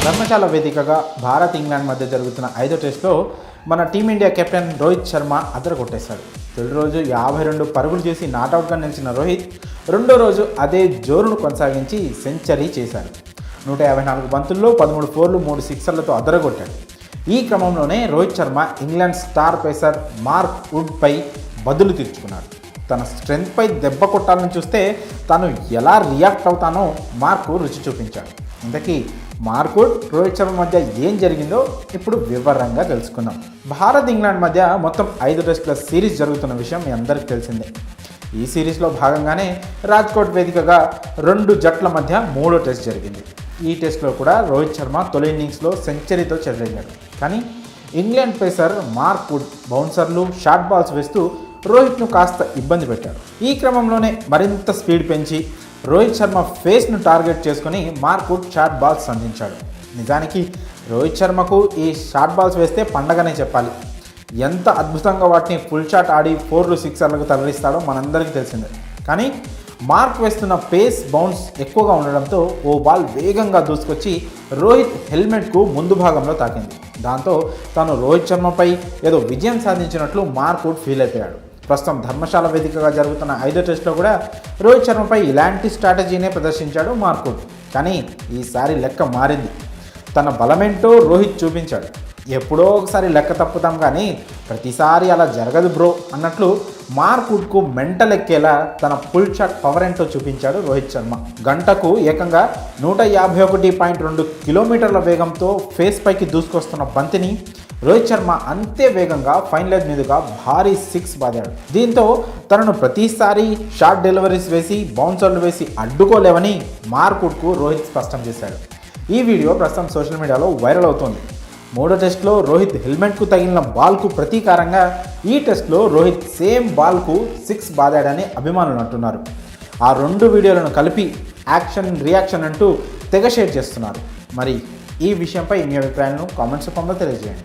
ధర్మశాల వేదికగా భారత్ ఇంగ్లాండ్ మధ్య జరుగుతున్న 5వ టెస్టులో మన టీమిండియా కెప్టెన్ రోహిత్ శర్మ అదరగొట్టేశాడు. తొలి రోజు 52 పరుగులు చేసి నాటౌట్గా నిలిచిన రోహిత్ రెండో రోజు అదే జోరును కొనసాగించి సెంచరీ చేశాడు. 154 బంతుల్లో 13 ఫోర్లు 3 సిక్సర్లతో అదరగొట్టాడు. ఈ క్రమంలోనే Rohit Sharma England star pacer Mark వుడ్పై బదులు తీర్చుకున్నాడు. తన స్ట్రెంగ్త్పై దెబ్బ కొట్టాలని చూస్తే తాను ఎలా రియాక్ట్ అవుతానో మార్కు రుచి చూపించాడు. ఇంతకీ మార్కుడ్ రోహిత్ శర్మ మధ్య ఏం జరిగిందో ఇప్పుడు వివరంగా తెలుసుకుందాం. భారత్ ఇంగ్లాండ్ మధ్య మొత్తం 5 టెస్టుల సిరీస్ జరుగుతున్న విషయం మీ అందరికీ తెలిసిందే. ఈ సిరీస్లో భాగంగానే రాజ్కోట్ వేదికగా 2 జట్ల మధ్య 3వ టెస్ట్ జరిగింది. ఈ టెస్ట్లో కూడా రోహిత్ శర్మ తొలి ఇన్నింగ్స్లో సెంచరీతో చెలరేగాడు. కానీ ఇంగ్లాండ్ పేసర్ మార్క్ వుడ్ బౌన్సర్లు షార్ట్ బాల్స్ వేస్తూ రోహిత్ను కాస్త ఇబ్బంది పెట్టాడు. ఈ క్రమంలోనే మరింత స్పీడ్ పెంచి రోహిత్ శర్మ ఫేస్ను టార్గెట్ చేసుకుని మార్క్ వుడ్ షార్ట్ బాల్స్ సంధించాడు. నిజానికి రోహిత్ శర్మకు ఈ షార్ట్ బాల్స్ వేస్తే పండగనే చెప్పాలి. ఎంత అద్భుతంగా వాటిని ఫుల్ షాట్ ఆడి 4లు 6లకు తరలిస్తాడో మనందరికీ తెలిసిందే. కానీ మార్క్ వేస్తున్న పేస్ బౌన్స్ ఎక్కువగా ఉండడంతో ఓ బాల్ వేగంగా దూసుకొచ్చి రోహిత్ హెల్మెట్కు ముందు భాగంలో తాకింది. దాంతో తాను రోహిత్ శర్మపై ఏదో విజయం సాధించినట్లు మార్క్ వుడ్ ఫీల్ అయిపోయాడు. ప్రస్తుతం ధర్మశాల వేదికగా జరుగుతున్న 5వ టెస్టులో కూడా రోహిత్ శర్మపై ఇలాంటి స్ట్రాటజీనే ప్రదర్శించాడు మార్క్ వుడ్. కానీ ఈసారి లెక్క మారింది. తన బలమేంటో రోహిత్ చూపించాడు. ఎప్పుడో ఒకసారి లెక్క తప్పుతాం కానీ ప్రతిసారి అలా జరగదు బ్రో అన్నట్లు మార్క్ వుడ్కు మెంటల్ ఎక్కేలా తన ఫుల్ షాట్ పవర్ ఏంటో చూపించాడు రోహిత్ శర్మ. గంటకు ఏకంగా 151.2 కిలోమీటర్ల వేగంతో ఫేస్ పైకి దూసుకొస్తున్న బంతిని రోహిత్ శర్మ అంతే వేగంగా ఫైన్ లెగ్ మీదుగా భారీ 6 బాదాడు. దీంతో తనను ప్రతిసారి షార్ట్ డెలివరీస్ వేసి బౌన్సర్లు వేసి అడ్డుకోలేవని మార్క్ వుడ్కు రోహిత్ స్పష్టం చేశాడు. ఈ వీడియో ప్రస్తుతం సోషల్ మీడియాలో వైరల్ అవుతోంది. 3వ టెస్ట్లో రోహిత్ హెల్మెట్కు తగిలిన బాల్కు ప్రతీకారంగా ఈ టెస్ట్లో రోహిత్ సేమ్ బాల్కు 6 బాదాడని అభిమానులు అంటున్నారు. ఆ 2 వీడియోలను కలిపి యాక్షన్ రియాక్షన్ అంటూ తెగ షేర్ చేస్తున్నారు. మరి ఈ విషయంపై మీ అభిప్రాయాలను కామెంట్స్ రూపంలో తెలియజేయండి.